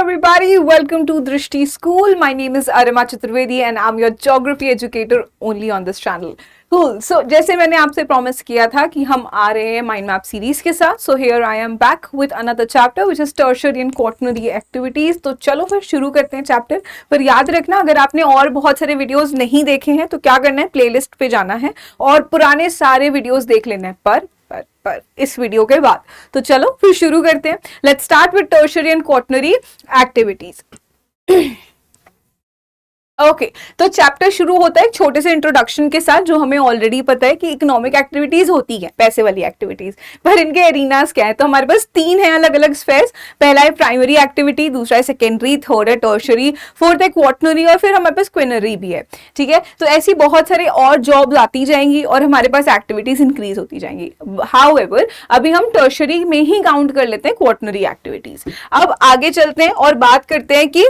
everybody, welcome to Drishti School. My name is Arima Chaturvedi and I'm your geography educator only on this channel. Cool. So जैसे मैंने आपसे promise किया था कि हम आ रहे हैं माइंड मैप सीरीज के साथ. So here I am back with another chapter which is tertiary and quaternary activities. तो चलो फिर शुरू करते हैं चैप्टर. पर याद रखना, अगर आपने और बहुत सारे वीडियोस नहीं देखे हैं तो क्या करना है, प्लेलिस्ट पे जाना है और पुराने सारे वीडियोस देख लेना है पर इस वीडियो के बाद. तो चलो फिर शुरू करते हैं. Let's start with tertiary and quaternary activities. Okay तो चैप्टर शुरू होता है एक छोटे से इंट्रोडक्शन के साथ, जो हमें ऑलरेडी पता है कि इकोनॉमिक एक्टिविटीज होती है, पैसे वाली एक्टिविटीज, पर इनके एरिनास क्या है. तो हमारे पास तीन है अलग अलग स्फेयर्स. पहला है प्राइमरी एक्टिविटी, दूसरा है सेकेंडरी, थर्ड है टर्शियरी, फोर्थ है क्वाटरनरी और फिर हमारे पास क्विनरी भी है. ठीक है, तो ऐसी बहुत सारे और जॉब्स आती जाएंगी और हमारे पास एक्टिविटीज इंक्रीज होती जाएंगी. हाउएवर अभी हम टर्शियरी में ही काउंट कर लेते हैं क्वाटरनरी एक्टिविटीज. अब आगे चलते हैं और बात करते हैं कि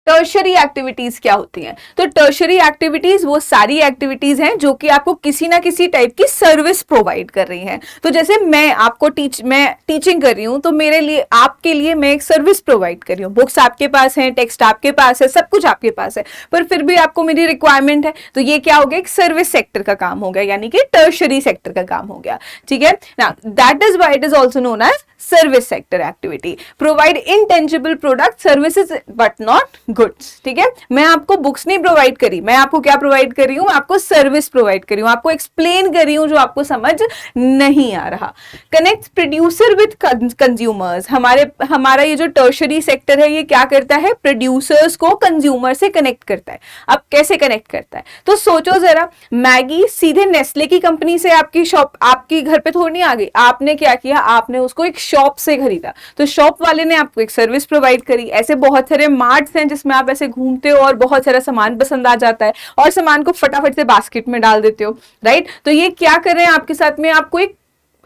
टर्शियरी एक्टिविटीज क्या होती हैं. तो टर्शियरी एक्टिविटीज वो सारी एक्टिविटीज हैं जो कि आपको किसी ना किसी टाइप की सर्विस प्रोवाइड कर रही हैं. तो जैसे मैं आपको मैं टीचिंग कर रही हूं तो मेरे लिए, आपके लिए मैं एक सर्विस प्रोवाइड कर रही हूं. बुक्स आपके पास हैं, टेक्स्ट आपके पास है, सब कुछ आपके पास है, पर फिर भी आपको मेरी रिक्वायरमेंट है. तो ये क्या हो गया, एक सर्विस सेक्टर का काम हो गया, यानी कि टर्शियरी सेक्टर का काम हो गया. ठीक है ना, that is why it is also known as service sector activity. Provide intangible product services but not goods. ठीक है, मैं आपको बुक्स नहीं प्रोवाइड करी, मैं आपको क्या प्रोवाइड कर रही हूं, आपको सर्विस प्रोवाइड कर रही हूं, आपको एक्सप्लेन कर रही हूं जो आपको समझ नहीं आ रहा. Connect producer with consumers. हमारा ये जो टर्शियरी सेक्टर है ये क्या करता है, प्रोड्यूसर्स को कंज्यूमर से कनेक्ट करता है. अब कैसे कनेक्ट करता है, तो सोचो जरा, मैगी सीधे नेस्ले की कंपनी से आपकी शॉप, आपकी घर पे थोड़ी नहीं आ गई. आपने क्या किया, आपने उसको एक शॉप से खरीदा, तो शॉप वाले ने आपको एक सर्विस प्रोवाइड करी. ऐसे बहुत सारे मार्ट्स हैं जिसमें आप ऐसे घूमते हो और बहुत सारा सामान पसंद आ जाता है और सामान को फटाफट से बास्केट में डाल देते हो, राइट. तो ये क्या कर रहे हैं आपके साथ में, आपको एक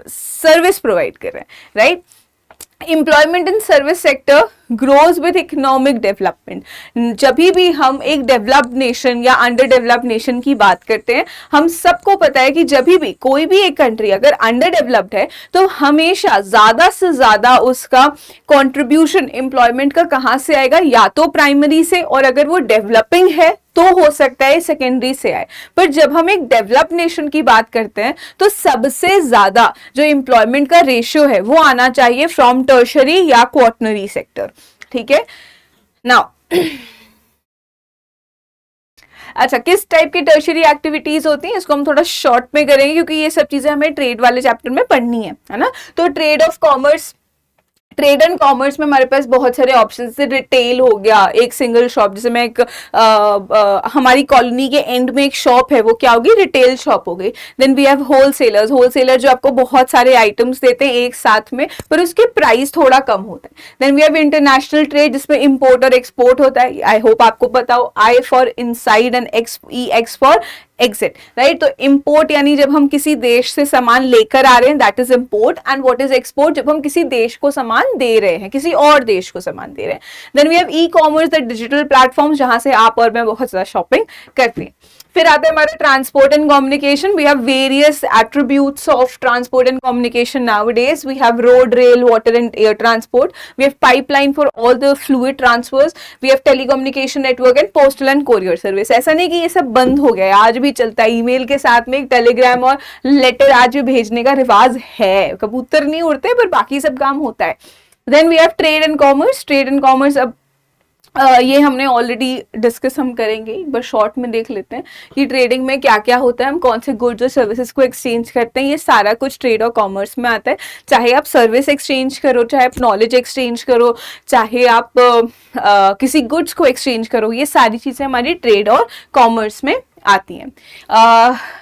सर्विस प्रोवाइड कर रहे हैं, right. Employment in service sector grows with economic development. जब भी हम एक डेवलप्ड नेशन या अंडर डेवलप्ड नेशन की बात करते हैं, हम सबको पता है कि जब भी कोई भी एक कंट्री अगर अंडर डेवलप्ड है तो हमेशा ज्यादा से ज्यादा उसका कंट्रीब्यूशन एम्प्लॉयमेंट का कहां से आएगा, या तो प्राइमरी से, और अगर वो डेवलपिंग है तो हो सकता है सेकेंडरी से आए. पर जब हम एक डेवलप्ड नेशन की बात करते हैं तो सबसे ज्यादा जो एम्प्लॉयमेंट का रेशियो है वो आना चाहिए फ्रॉम टर्शियरी या क्वाटरनरी सेक्टर. ठीक है, नाउ अच्छा, किस टाइप की टर्शियरी एक्टिविटीज होती हैं इसको हम थोड़ा शॉर्ट में करेंगे क्योंकि ये सब चीजें हमें ट्रेड वाले चैप्टर में पढ़नी है ना. तो trade off commerce, trade and commerce में हमारे पास बहुत सारे ऑप्शन, जैसे रिटेल हो गया, एक सिंगल शॉप, जैसे मैं एक हमारी कॉलोनी के एंड में एक शॉप है, वो क्या होगी, रिटेल शॉप हो गई. Then we have wholesalers, wholesaler जो आपको बहुत सारे आइटम्स देते हैं एक साथ में पर उसके प्राइस थोड़ा कम होता है. Then we have international trade जिसमें इंपोर्ट और एक्सपोर्ट होता है. आई होप आपको पता हो, I for inside and X for exit, right. तो इंपोर्ट यानी जब हम किसी देश से सामान लेकर आ रहे हैं, that is import. And what is export, जब हम किसी देश को सामान दे रहे हैं, किसी और देश को सामान दे रहे हैं. Then we have e commerce, the digital platform जहां से आप और मैं बहुत ज्यादा शॉपिंग करते हैं. फिर आता है हमारा transport and communication. We have various attributes of transport and communication nowadays. We have road, rail, water and air transport. We have pipeline for all the fluid transfers. We have telecommunication network and postal and courier service. ऐसा नहीं कि ये सब बंद हो गया है, आज भी चलता है. ईमेल के साथ में एक टेलीग्राम और लेटर आज भी भेजने का रिवाज है. कबूतर नहीं उड़ते पर बाकी सब काम होता है. Then we have trade and commerce. Trade and commerce अब ये हमने ऑलरेडी डिस्कस हम करेंगे, एक बार शॉर्ट में देख लेते हैं कि ट्रेडिंग में क्या क्या होता है, हम कौन से गुड्स और सर्विसेज को एक्सचेंज करते हैं. ये सारा कुछ ट्रेड और कॉमर्स में आता है. चाहे आप सर्विस एक्सचेंज करो, चाहे आप नॉलेज एक्सचेंज करो, चाहे आप किसी गुड्स को एक्सचेंज करो, ये सारी चीजें हमारी ट्रेड और कॉमर्स में आती हैं.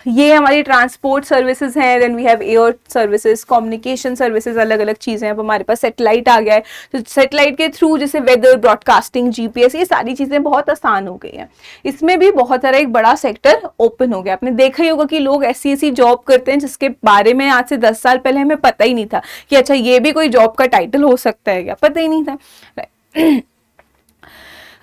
ये हमारी ट्रांसपोर्ट सर्विसेज हैं. Then we have air services, communication services, अलग अलग चीजें. अब हमारे पास सैटेलाइट आ गया है, तो सैटेलाइट के थ्रू जैसे वेदर, ब्रॉडकास्टिंग, जीपीएस, ये सारी चीजें बहुत आसान हो गई हैं. इसमें भी बहुत सारा एक बड़ा सेक्टर ओपन हो गया. आपने देखा ही होगा कि लोग ऐसी ऐसी जॉब करते हैं जिसके बारे में आज से 10 साल पहले हमें पता ही नहीं था कि अच्छा ये भी कोई जॉब का टाइटल हो सकता है क्या, पता ही नहीं था.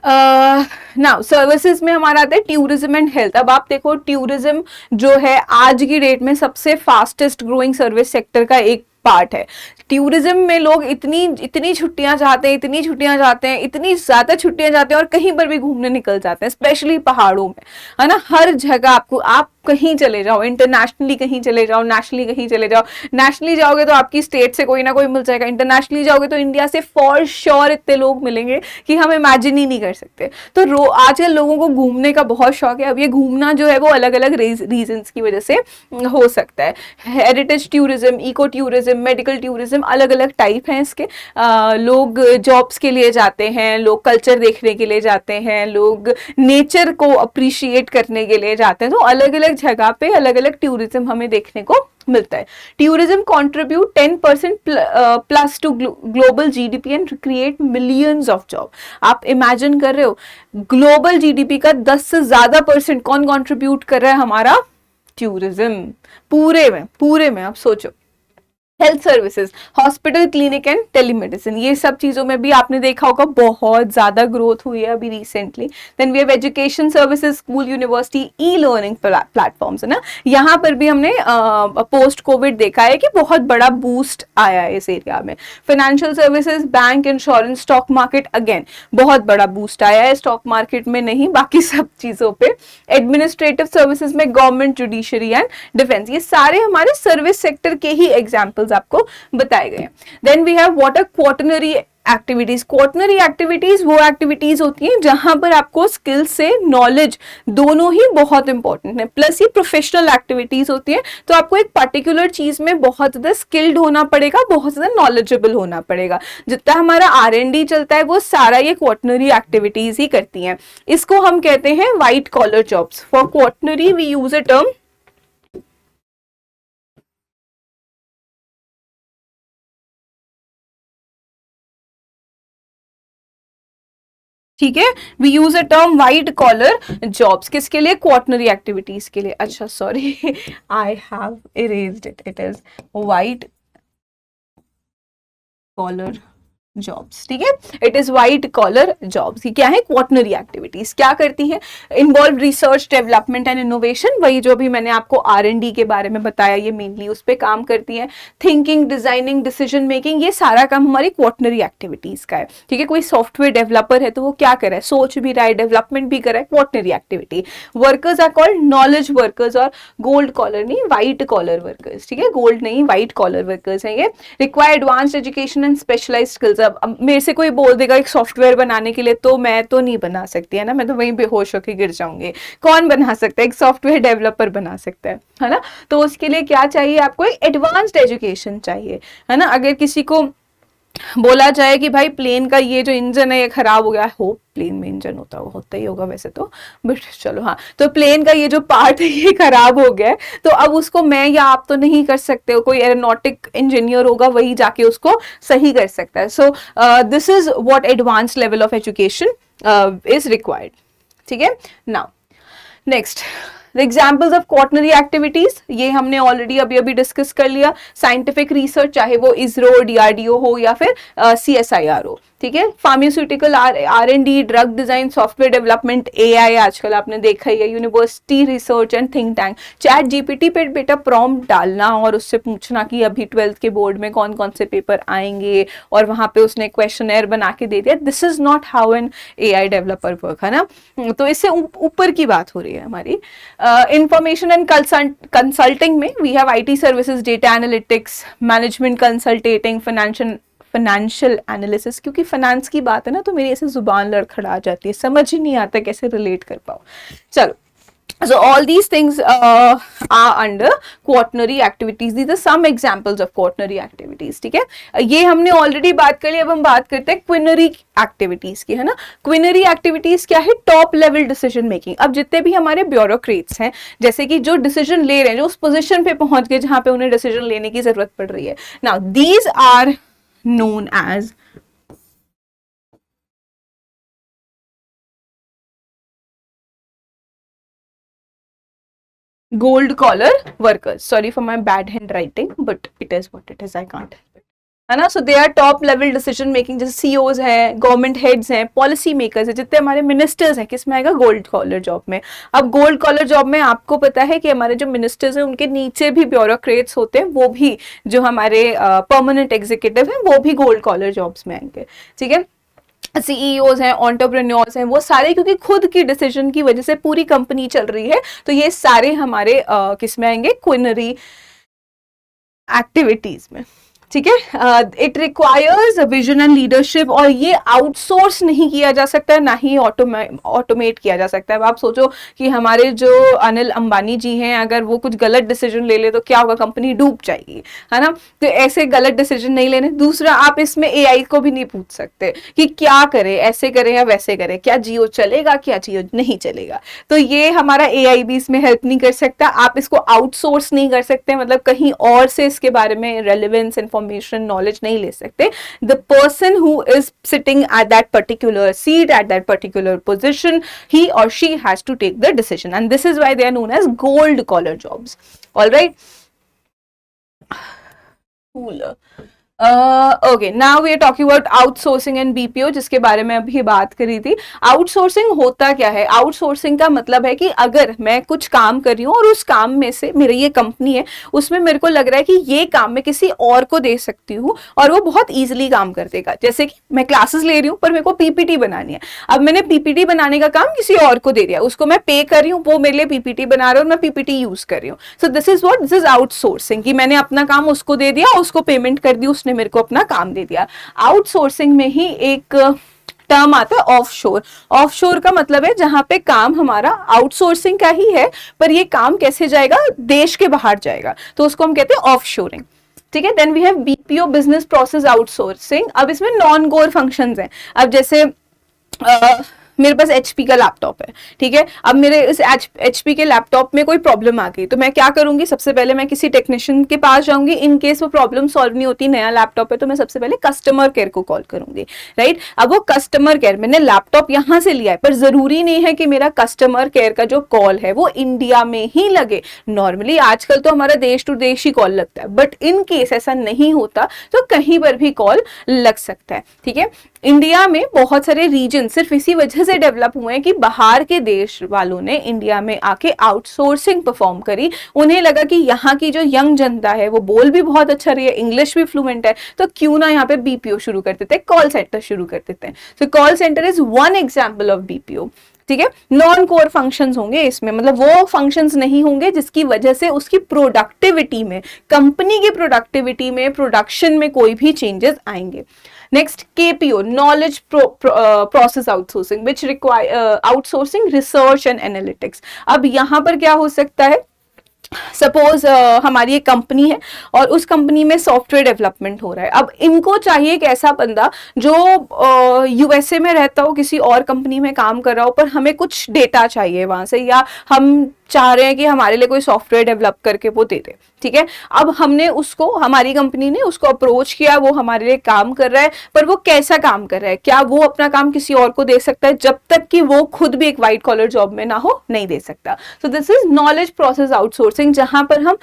नाउ सर्विसेज में हमारा आता है टूरिज्म एंड हेल्थ. अब आप देखो, टूरिज्म जो है आज की डेट में सबसे फास्टेस्ट ग्रोइंग सर्विस सेक्टर का एक पार्ट है। टूरिज्म में लोग इतनी इतनी छुट्टियां चाहते हैं, इतनी छुट्टियां चाहते हैं, इतनी ज्यादा छुट्टियां चाहते हैं और कहीं पर भी घूमने निकल जाते हैं, स्पेशली पहाड़ों में, है ना। हर जगह आपको, आप कहीं चले जाओ, इंटरनेशनली कहीं चले जाओ, नेशनली कहीं चले जाओ। नेशनली जाओगे तो आपकी स्टेट से कोई ना कोई मिल जाएगा, इंटरनेशनली जाओगे तो इंडिया से फॉर श्योर इतने लोग मिलेंगे कि हम इमेजिन ही नहीं कर सकते। तो आजकल लोगों को घूमने का बहुत शौक है। अब ये घूमना जो है वो अलग अलग रीजंस की वजह से हो सकता है। Heritage tourism, eco tourism, medical tourism, अलग अलग टाइप हैं इसके। लोग जॉब्स के लिए जाते हैं, लोग कल्चर देखने के लिए जाते हैं, लोग नेचर को अप्रिशिएट करने के लिए जाते हैं। तो अलग अलग जगह पे अलग अलग टूरिज्म हमें देखने को मिलता है। Tourism contribute 10% plus two global GDP and create millions of job. आप इमेजिन कर रहे हो, ग्लोबल जीडीपी का 10 से ज्यादा % कौन कंट्रीब्यूट कर रहा है? हमारा टूरिज्म। पूरे में आप सोचो। Health services, hospital, clinic and telemedicine, ये सब चीजों में भी आपने देखा होगा बहुत ज्यादा ग्रोथ हुई है अभी recently. Then we have education services, school, university, e learning platforms, है ना। यहाँ पर भी हमने पोस्ट कोविड देखा है कि बहुत बड़ा बूस्ट आया है इस एरिया में। Financial services, bank, insurance, stock market, again बहुत बड़ा बूस्ट आया है, स्टॉक मार्केट में नहीं, बाकी सब चीजों पे। एडमिनिस्ट्रेटिव सर्विसेज में गवर्नमेंट, जुडिशरी एंड डिफेंस, ये सारे हमारे सर्विस सेक्टर के ही एग्जाम्पल आपको बताए गए। Then we have what are quaternary activities. Quaternary activities वो एक्टिविटीज होती हैं जहां पर आपको स्किल से नॉलेज दोनों ही बहुत इंपॉर्टेंट है, प्लस ये प्रोफेशनल एक्टिविटीज होती हैं। तो आपको एक पर्टिकुलर चीज में बहुत ज्यादा स्किल्ड होना पड़ेगा, बहुत ज्यादा नॉलेजेबल होना पड़ेगा। जितना हमारा R&D चलता है वो सारा ये क्वाटरनरी एक्टिविटीज ही करती हैं। इसको हम कहते हैं white collar jobs. For quaternary we use a term, ठीक है, we use a term white collar jobs, किसके लिए? क्वाटरनरी एक्टिविटीज के लिए। अच्छा sorry, I have erased it, it is white collar jobs, ठीक है। It is white collar jobs. ये क्या है? Quaternary activities. क्या करती है? Involve research, development and innovation, वही जो भी मैंने आपको R&D के बारे में बताया, ये मेनली उस पर काम करती है। थिंकिंग, डिजाइनिंग, डिसीजन मेकिंग, ये सारा काम हमारी क्वाटरनरी एक्टिविटीज का है, ठीक है। कोई सॉफ्टवेयर डेवलपर है तो वो क्या कर रहा है? सोच भी रहा है, डेवलपमेंट भी कर रहा है, quaternary activity. Workers are called knowledge workers, और गोल्ड कॉलर नहीं, व्हाइट कॉलर वर्कर्स, ठीक है। गोल्ड नहीं, व्हाइट कॉलर वर्कर्स हैं ये। Require advanced education and specialised skills. अब मेरे से कोई बोल देगा एक सॉफ्टवेयर बनाने के लिए, तो मैं तो नहीं बना सकती, है ना, मैं तो वहीं बेहोश होकर गिर जाऊंगी। कौन बना सकता है? एक सॉफ्टवेयर डेवलपर बना सकता है ना। तो उसके लिए क्या चाहिए? आपको एक एडवांस्ड एजुकेशन चाहिए, है ना। अगर किसी को बोला जाए कि भाई प्लेन का ये जो इंजन है ये खराब हो गया हो, प्लेन में इंजन होता ही होगा वैसे तो, बट चलो हाँ, तो प्लेन का ये जो पार्ट है ये खराब हो गया है, तो अब उसको मैं या आप तो नहीं कर सकते हो, कोई एरोनॉटिक इंजीनियर होगा वही जाके उसको सही कर सकता है। सो this is what advance level of education is required, ठीक है। Now next, examples of quaternary activities, ये हमने ऑलरेडी अभी डिस्कस कर लिया। साइंटिफिक रिसर्च, चाहे वो इसरो, DRDO हो या फिर CSIR हो, ठीक है। Pharmaceutical, R&D, drug design, software development, AI आजकल आपने देखा ही है। University research and think tank. Chat GPT पे बेटा प्रॉम्प्ट डालना और उससे पूछना कि अभी 12th के बोर्ड में कौन कौन से पेपर आएंगे, और वहां पे उसने क्वेश्चनर बना के दे दिया। This is not how an AI developer work, है ना। तो इससे ऊपर की बात हो रही है हमारी। इंफॉर्मेशन एंड कंसल्टिंग में we have IT services, data analytics, management consulting, financial analysis. क्योंकि फाइनेंस की बात है ना तो मेरी ऐसे जुबान लड़खड़ा जाती है, समझ ही नहीं आता कैसे रिलेट कर पाओ। चलो, so all these things are under quaternary activities. These are some examples of quaternary activities, ठीक है। ये हमने ऑलरेडी बात कर ली, अब हम बात करते हैं क्विनरी एक्टिविटीज की, है ना। क्विनरी एक्टिविटीज क्या है? Top level decision making. अब जितने भी हमारे ब्यूरोक्रेट्स हैं, जैसे कि जो डिसीजन ले रहे हैं, जो उस पोजीशन पे पहुंच गए जहां पे उन्हें डिसीजन लेने की जरूरत पड़ रही है, now these are known as gold collar workers. Sorry for my bad handwriting, but it is what it is, I can't help it. है ना। So they are top level decision making, जैसे CEOs हैं, government heads हैं, policy makers हैं, जितने हमारे ministers हैं, किसमें आएगा, गोल्ड कॉलर जॉब में। अब गोल्ड कॉलर जॉब में आपको पता है कि हमारे जो मिनिस्टर्स हैं उनके नीचे भी ब्यूरोक्रेट्स होते हैं, वो भी जो हमारे परमानेंट एग्जीक्यूटिव हैं वो भी गोल्ड कॉलर जॉब्स में आएंगे, ठीक है। सीईओज हैं, एंटरप्रेन्योर्स हैं, वो सारे क्योंकि खुद की डिसीजन की वजह से पूरी कंपनी चल रही है, तो ये सारे हमारे किस में आएंगे, क्विनरी एक्टिविटीज में, ठीक है। It requires vision and leadership, और ये आउटसोर्स नहीं किया जा सकता है, ना ही ऑटोमेट किया जा सकता है। अब आप सोचो कि हमारे जो अनिल अंबानी जी हैं, अगर वो कुछ गलत डिसीजन ले ले तो क्या होगा, कंपनी डूब जाएगी, है ना। तो ऐसे गलत डिसीजन नहीं लेने। दूसरा, आप इसमें एआई को भी नहीं पूछ सकते कि क्या करे, ऐसे करे या वैसे करे, क्या जियो चलेगा, क्या जियो नहीं चलेगा, तो ये हमारा एआई भी इसमें हेल्प नहीं कर सकता। आप इसको आउटसोर्स नहीं कर सकते, मतलब कहीं और से इसके बारे में रेलेवेंस information knowledge नहीं ले सकते। The person who is sitting at that particular seat, at that particular position, he or she has to take the decision, and this is why they are known as gold collar jobs. All right. Cool. Okay, now we are talking about outsourcing and BPO, जिसके बारे में अभी बात करी थी। Outsourcing होता क्या है? आउटसोर्सिंग का मतलब है कि अगर मैं कुछ काम कर रही हूँ और उस काम में से, मेरी ये कंपनी है, उसमें मेरे को लग रहा है कि ये काम मैं किसी और को दे सकती हूँ और वो बहुत ईजिली काम कर देगा। जैसे कि मैं क्लासेस ले रही हूँ पर मेरे को पीपीटी बनानी है, अब मैंने पीपीटी बनाने का काम किसी और को दे दिया, उसको मैं पे कर रही हूँ, वो मेरे लिए पीपीटी बना रहा है और मैं पीपीटी यूज कर रही हूँ। सो this is what, this is outsourcing, कि मैंने अपना काम उसको दे दिया, उसको पेमेंट कर दी, उसने मेरे को अपना काम दे दिया। आउटसोर्सिंग में ही एक टर्म आता है ऑफशोर। ऑफशोर का मतलब है जहां पे काम हमारा आउटसोर्सिंग का ही है, पर ये काम कैसे जाएगा, देश के बाहर जाएगा, तो उसको हम कहते हैं ऑफशोरिंग, ठीक है। Then we have BPO, business process outsourcing. अब इसमें नॉन कोर फंक्शंस हैं। अब जैसे मेरे पास एचपी का लैपटॉप है, ठीक है। अब मेरे इस एचपी के लैपटॉप में कोई प्रॉब्लम आ गई, तो मैं क्या करूंगी, सबसे पहले मैं किसी टेक्नीशियन के पास जाऊंगी। इन केस वो प्रॉब्लम सॉल्व नहीं होती, नया लैपटॉप है, तो मैं सबसे पहले कस्टमर केयर को कॉल करूंगी, राइट। अब वो कस्टमर केयर, मैंने लैपटॉप यहां से लिया है, पर जरूरी नहीं है कि मेरा कस्टमर केयर का जो कॉल है वो इंडिया में ही लगे। नॉर्मली आजकल तो हमारा देश टू देश ही कॉल लगता है, बट इन केस ऐसा नहीं होता तो कहीं पर भी कॉल लग सकता है, ठीक है। इंडिया में बहुत सारे रीजन सिर्फ इसी वजह से डेवलप हुए हैं कि बाहर के देश वालों ने इंडिया में आके आउटसोर्सिंग परफॉर्म करी। उन्हें लगा कि यहाँ की जो यंग जनता है वो बोल भी बहुत अच्छा रही है, इंग्लिश भी फ्लुएंट है, तो क्यों ना यहाँ पे बीपीओ शुरू कर देते हैं, कॉल सेंटर शुरू कर देते हैं। तो call centre is one example of BPO, ठीक है। नॉन कोर फंक्शंस होंगे इसमें, मतलब वो फंक्शंस नहीं होंगे जिसकी वजह से उसकी प्रोडक्टिविटी में, कंपनी की प्रोडक्टिविटी में, प्रोडक्शन में कोई भी चेंजेस आएंगे। Next KPO, knowledge process outsourcing, which require outsourcing research and analytics. अब यहां पर क्या हो सकता है, सपोज हमारी एक कंपनी है और उस कंपनी में सॉफ्टवेयर डेवलपमेंट हो रहा है। अब इनको चाहिए एक ऐसा बंदा जो यूएसए में रहता हो, किसी और कंपनी में काम कर रहा हो, पर हमें कुछ डेटा चाहिए वहां से, या हम चाह रहे हैं कि हमारे लिए कोई सॉफ्टवेयर डेवलप करके वो दे दे, ठीक है। अब हमने उसको, हमारी कंपनी ने उसको अप्रोच किया, वो हमारे लिए काम कर रहा है, पर वो कैसा काम कर रहा है, क्या वो अपना काम किसी और को दे सकता है? जब तक कि वो खुद भी एक वाइट कॉलर जॉब में ना हो, नहीं दे सकता। सो this is knowledge process outsourcing, जहां पर हम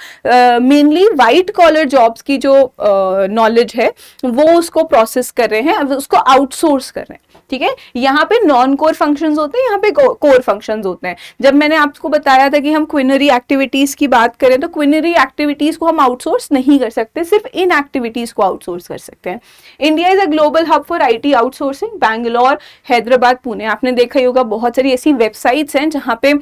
मेनली वाइट कॉलर जॉब्स की जो नॉलेज है वो उसको प्रोसेस कर रहे हैं, उसको आउटसोर्स कर रहे हैं, ठीक है। यहाँ पे नॉन कोर फंक्शंस होते हैं, यहाँ पे कोर फंक्शंस होते हैं। जब मैंने आपको बताया था कि हम क्विनरी एक्टिविटीज की बात करें, तो क्विनरी एक्टिविटीज को हम आउटसोर्स नहीं कर सकते, सिर्फ इन एक्टिविटीज को आउटसोर्स कर सकते हैं। India is a global hub for IT outsourcing. Bangalore, Hyderabad, Pune, आपने देखा ही होगा, बहुत सारी ऐसी वेबसाइट्स हैं जहाँ पे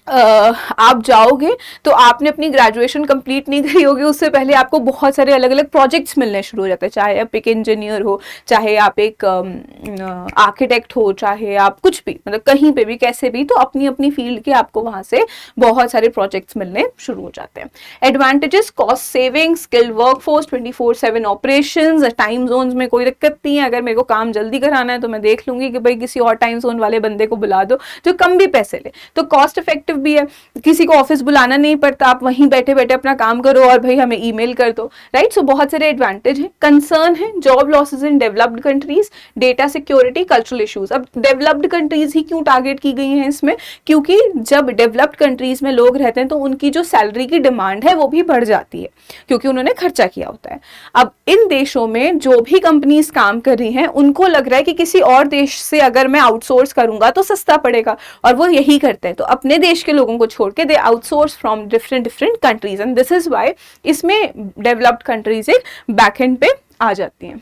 आप जाओगे तो आपने अपनी ग्रेजुएशन कंप्लीट नहीं करी होगी, उससे पहले आपको बहुत सारे अलग अलग प्रोजेक्ट्स मिलने शुरू हो जाते हैं। चाहे आप एक इंजीनियर हो, चाहे आप एक आर्किटेक्ट हो, चाहे आप कुछ भी, मतलब कहीं पे भी कैसे भी, तो अपनी अपनी फील्ड के आपको वहां से बहुत सारे प्रोजेक्ट्स मिलने शुरू हो जाते हैं। Advantages, cost saving, skilled workforce, 24/7 operations, time zones में कोई दिक्कत नहीं है। अगर मेरे को काम जल्दी कराना है तो मैं देख लूंगी कि भाई किसी और टाइम जोन वाले बंदे को बुला दो जो कम भी पैसे ले। तो कॉस्ट इफेक्टिव भी है, किसी को ऑफिस बुलाना नहीं पड़ता, आप वहीं बैठे बैठे अपना काम करो और भाई हमें ईमेल कर दो, राइट। सो बहुत सारे एडवांटेज है। कंसर्न है job losses in developed countries, data security, cultural issues. अब डेवलप्ड कंट्रीज ही क्यों टारगेट की गई हैं इसमें, क्योंकि जब डेवलप्ड कंट्रीज में लोग रहते हैं तो उनकी जो सैलरी की डिमांड है वो भी बढ़ जाती है क्योंकि उन्होंने खर्चा किया होता है। अब इन देशों में जो भी कंपनीज काम कर रही हैं उनको लग रहा है कि किसी और देश से अगर मैं आउटसोर्स करूंगा तो सस्ता पड़ेगा, और वो यही करते हैं। तो अपने देश के लोगों को छोड़ के they outsource from different different countries, and this is why इसमें डेवलप्ड कंट्रीज एक बैकएंड पे आ जाती हैं।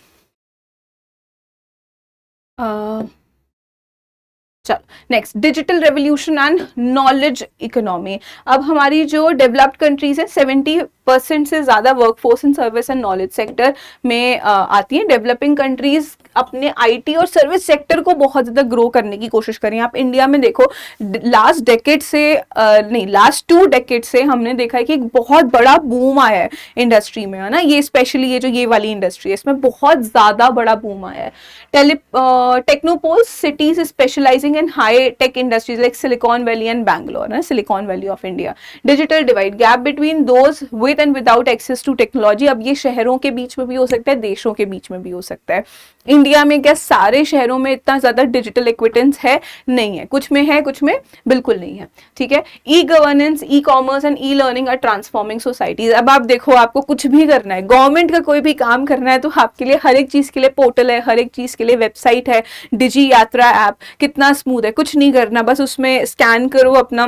चलो next, digital revolution and knowledge economy. अब हमारी जो डेवलप्ड कंट्रीज है 70% से ज्यादा workforce in service and knowledge sector में आती हैं। डेवलपिंग कंट्रीज अपने आईटी और सर्विस सेक्टर को बहुत ज्यादा ग्रो करने की कोशिश करें। आप इंडिया में देखो लास्ट डेकेड से लास्ट 2 डेकेड से हमने देखा है कि एक बहुत बड़ा बूम आया है इंडस्ट्री में, है ना। ये स्पेशली ये जो ये वाली इंडस्ट्री है इसमें बहुत ज्यादा बड़ा बूम आया है। Technopoles cities specializing in high tech industries like Silicon Valley and Bangalore, है Silicon Valley of India. Digital divide, gap between those with and without access to technology. अब ये शहरों के बीच में भी हो सकता है, देशों के बीच में भी हो सकता है। इंडिया में क्या सारे शहरों में इतना ज्यादा डिजिटल इक्विटेंस है? नहीं है, कुछ में है, कुछ में बिल्कुल नहीं है, ठीक है। E governance, e commerce and e learning are transforming societies. अब आप देखो, आपको कुछ भी करना है, गवर्नमेंट का कोई भी काम करना है तो आपके लिए हर एक चीज के लिए पोर्टल है, हर एक चीज के लिए वेबसाइट है। डिजी यात्रा ऐप कितना स्मूथ है, कुछ नहीं करना, बस उसमें स्कैन करो अपना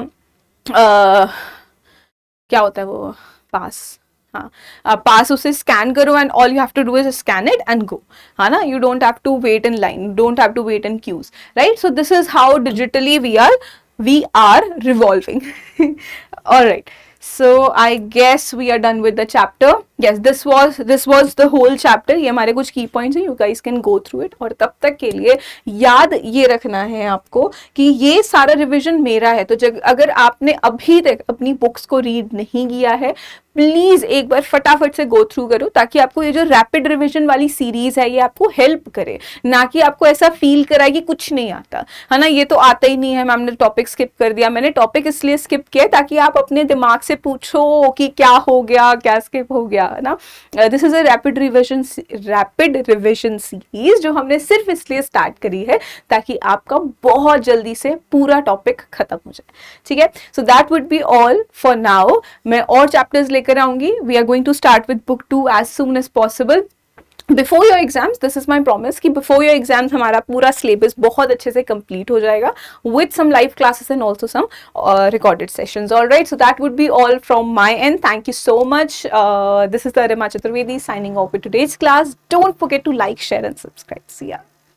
क्या होता है वो पास, हाँ पास, उसे स्कैन करो and all you have to do is scan it and go, है ना। You don't have to wait in line, don't have to wait in queues, right. So this is how digitally we are revolving. All right, so I guess we are done with the chapter. Yes, this was the whole chapter. ये हमारे कुछ की points हैं, you guys can go through it. और तब तक के लिए याद ये रखना है आपको कि ये सारा रिवीजन मेरा है। तो अगर आपने अभी तक अपनी बुक्स को रीड नहीं किया है, प्लीज एक बार फटाफट से गो थ्रू करो, ताकि आपको ये जो रैपिड रिवीजन वाली सीरीज है ये आपको हेल्प करे, ना कि आपको ऐसा फील कराए कि कुछ नहीं आता, है ना। ये तो आता ही नहीं है, मैम ने टॉपिक स्किप कर दिया। मैंने टॉपिक इसलिए स्किप किया ताकि आप अपने दिमाग से पूछो कि क्या हो गया, क्या स्किप हो गया, है ना। This is a rapid revision series जो हमने सिर्फ इसलिए स्टार्ट करी है ताकि आपका बहुत जल्दी से पूरा टॉपिक खत्म हो जाए, ठीक है। So that would be all for now. मैं और चैप्टर्स लेकर आऊंगी। We are going to start with book 2 as soon as possible before your exams. This is my promise कि बिफोर योर एग्जाम्स हमारा पूरा सिलेबस बहुत अच्छे से कंप्लीट हो जाएगा with some live classes and also some recorded sessions. All right, so that would be all from my end. Thank you so much. This is the Arima Chaturvedi signing off with today's class. Don't forget to like, share and subscribe. See ya.